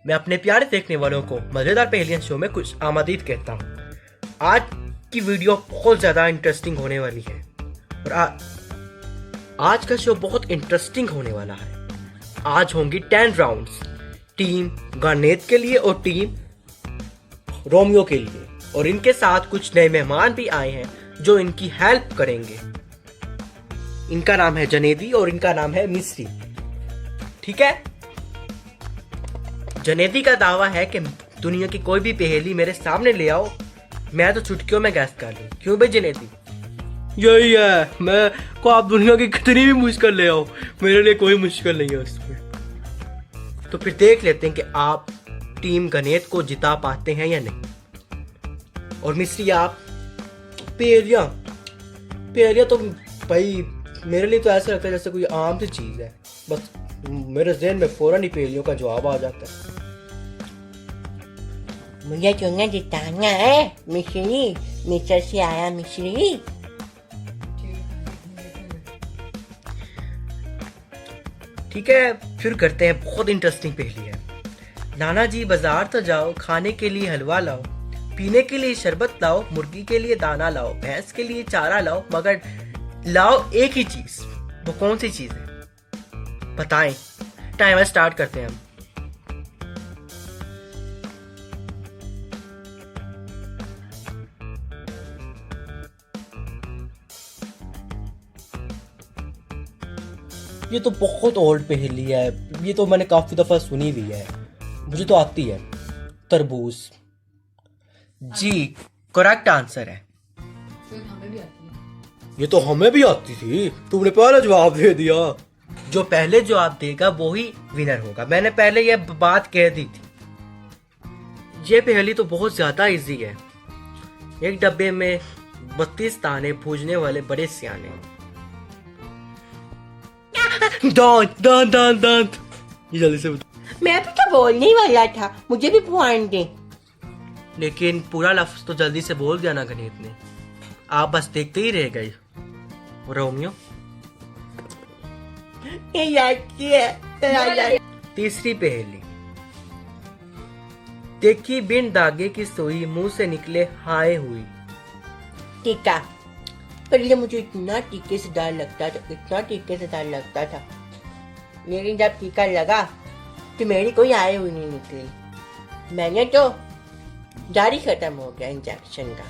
मैं अपने प्यारे देखने वालों को मजेदार पहेलियां शो में कुछ आमदीद कहता हूँ। आज की वीडियो बहुत ज्यादा इंटरेस्टिंग होने वाली है और आज का शो बहुत इंटरेस्टिंग होने वाला है। आज होंगी 10 राउंड्स, टीम गणेत के लिए और टीम रोमियो के लिए, और इनके साथ कुछ नए मेहमान भी आए हैं जो इनकी हेल्प करेंगे। इनका नाम है जनेदी और इनका नाम है मिस्री। ठीक है, जनेदी का दावा है कि दुनिया की कोई भी पहेली मेरे सामने ले आओ, मैं तो चुटकियों में गैस कर लूं। क्यों भाई जनेदी? यही है, मैं को आप दुनिया की कितनी भी मुश्किल ले आओ, मेरे लिए कोई मुश्किल नहीं है उसमें। तो फिर देख लेते हैं कि आप टीम गणेत को जिता पाते हैं या नहीं। और मिस्री, आप पहेलियां तो भाई मेरे लिए तो ऐसा लगता है जैसे कोई आम सी चीज है, बस मेरे ज़हन में फौरन ही पहेलियों का जवाब आ जाता है। मुझे चुना जिताना है मिश्री, मिस्र से आया मिश्री। ठीक है, फिर करते हैं। बहुत इंटरेस्टिंग पहेली है। नाना जी बाजार तो जाओ, खाने के लिए हलवा लाओ, पीने के लिए शरबत लाओ, मुर्गी के लिए दाना लाओ, भैंस के लिए चारा लाओ, मगर लाओ एक ही चीज। वो कौन सी चीज है बताएं। टाइमर स्टार्ट करते हैं हम। ये तो बहुत ओल्ड पहेली है, ये तो मैंने काफी दफा सुनी हुई है, मुझे तो आती है। तरबूज जी करेक्ट आंसर है। ये तो हमें भी आती थी, तुमने पहले जवाब दे दिया। जो पहले जवाब देगा वो ही विनर होगा, मैंने पहले ये बात कह दी थी। ये पहेली तो बहुत ज्यादा इजी है। एक डब्बे में 32 दाने, पूजने वाले बड़े सियाने। दांत दांत दांत दांत, ये जल्दी से बता। मैं भी तो बोलने ही वाला था, मुझे भी पॉइंट दे। लेकिन पूरा लफ्ज तो जल्दी से बोल दिया ना गणित ने, आप बस देखते ही रह गए। रोमियो, तीसरी पहेली। देखी बिन दागे की सुई, मुंह से निकले हाय हुई। टीका। पहले मुझे इतना टीके से डर लगता था, इतना टीके से डर लगता था, लेकिन जब टीका लगा तो मेरी कोई आए हुई नहीं निकली। मैंने तो डर ही खत्म हो गया इंजेक्शन का।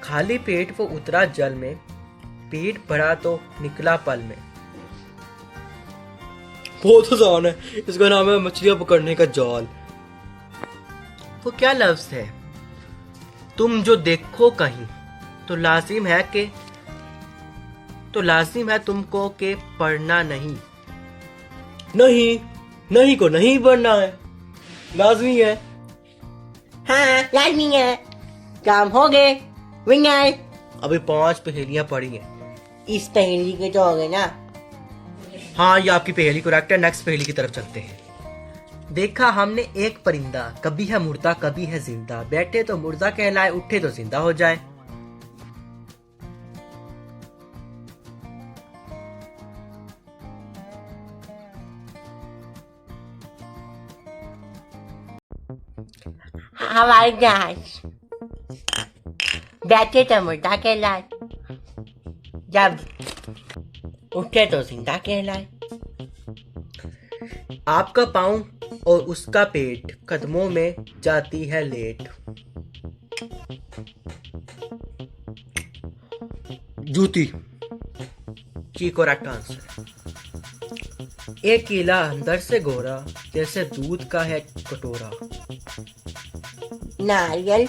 खाली पेट वो उतरा जल में, पेट भरा तो निकला पल में। बहुत आसान है, इसका नाम है मछलियां पकड़ने का जाल। वो क्या लफ्ज है? तुम जो देखो कहीं तो लाजिम है तुमको के पढ़ना नहीं। नहीं को नहीं पढ़ना है, लाजमी है। हाँ लाजमी है। काम हो गए, विनर। अभी 5 पहेलियां पड़ी हैं। इस पहेली के तो हो गए ना। हाँ, ये आपकी पहेली करेक्ट है। नेक्स्ट पहेली की तरफ चलते हैं। देखा हमने एक परिंदा, कभी है मुर्दा कभी है जिंदा, बैठे तो मुर्दा कहलाए, उठे तो जिंदा हो जाए। हवाई जहाज। बैठे तो मुर्दा कहलाए, जब उठे तो जिंदा कहलाए। आपका पाँव और उसका पेट, कदमों में जाती है लेट। जूती की करेक्ट आंसर है। एक केला अंदर से गोरा, जैसे दूध का है कटोरा। नारियल।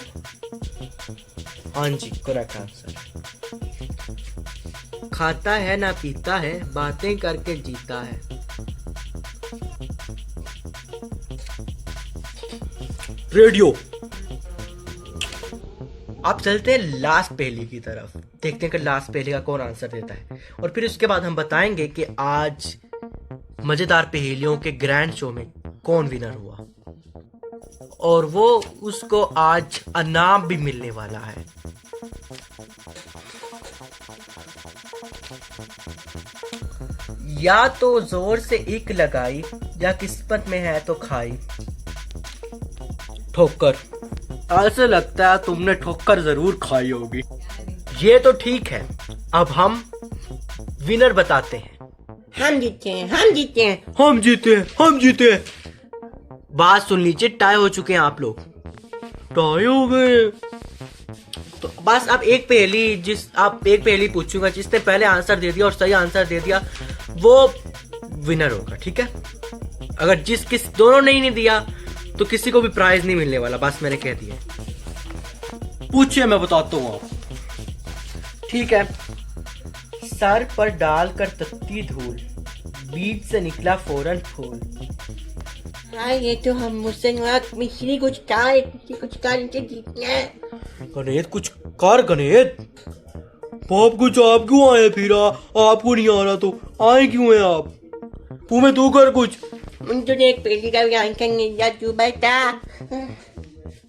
हाँ जी, करेक्ट आंसर। खाता है ना पीता है, बातें करके जीता है। रेडियो। आप चलते हैं लास्ट पहेली की तरफ, देखते हैं कि लास्ट पहेली का कौन आंसर देता है, और फिर उसके बाद हम बताएंगे कि आज मजेदार पहेलियों के ग्रैंड शो में कौन विनर हुआ, और वो उसको आज इनाम भी मिलने वाला है। या तो जोर से एक लगाई या किस्मत में है तो खाई। ठोकर। ऐसे लगता है तुमने ठोकर जरूर खाई होगी। ये तो ठीक है, अब हम विनर बताते हैं। हम जीते हैं, हम जीते हैं। हम जीते, हम जीते। बात सुन लीजिए, टाई हो चुके हैं आप लोग। टाई हो गए तो बस अब एक पहेली पूछूंगा, जिसने पहले आंसर दे दिया और सही आंसर दे दिया वो विनर होगा, ठीक है। अगर किस दोनों ने ही नहीं दिया तो किसी को भी प्राइज नहीं मिलने वाला, बस मैंने कह दिया। पूछिए, मैं बताता हूँ आप। ठीक है। सर पर डालकर तत्ती धूल, बीज से निकला फौरन फूल। हाँ, ये तो हम मुझसे मिश्री कुछ का नीचे जीतना है। गणेश कुछ कर, गणेश बाप कुछ आप क्यों आए फिर? आपको नहीं आ रहा तो आए क्यों हैं आप? तुम्हें तू कर कुछ। मुझे एक पहली का भी आंसर नहीं दिया, तू बता।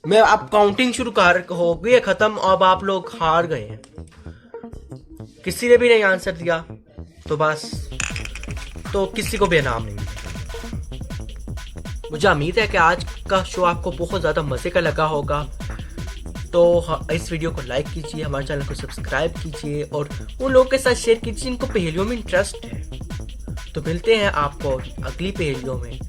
मैं अब काउंटिंग शुरू कर हो गई है खत्म, अब आप लोग हार गए हैं। किसी ने भी नहीं आंसर दिया तो बस, तो किसी को भी इनाम नहीं मिलेगा। मुझे उम्मीद है कि आज का शो आपको बहुत ज्यादा मजे का लगा होगा। तो इस वीडियो को लाइक कीजिए, हमारे चैनल को सब्सक्राइब कीजिए और उन लोगों के साथ शेयर कीजिए जिनको पहेलियों में इंटरेस्ट है। तो मिलते हैं आपको अगली पहेलियों में।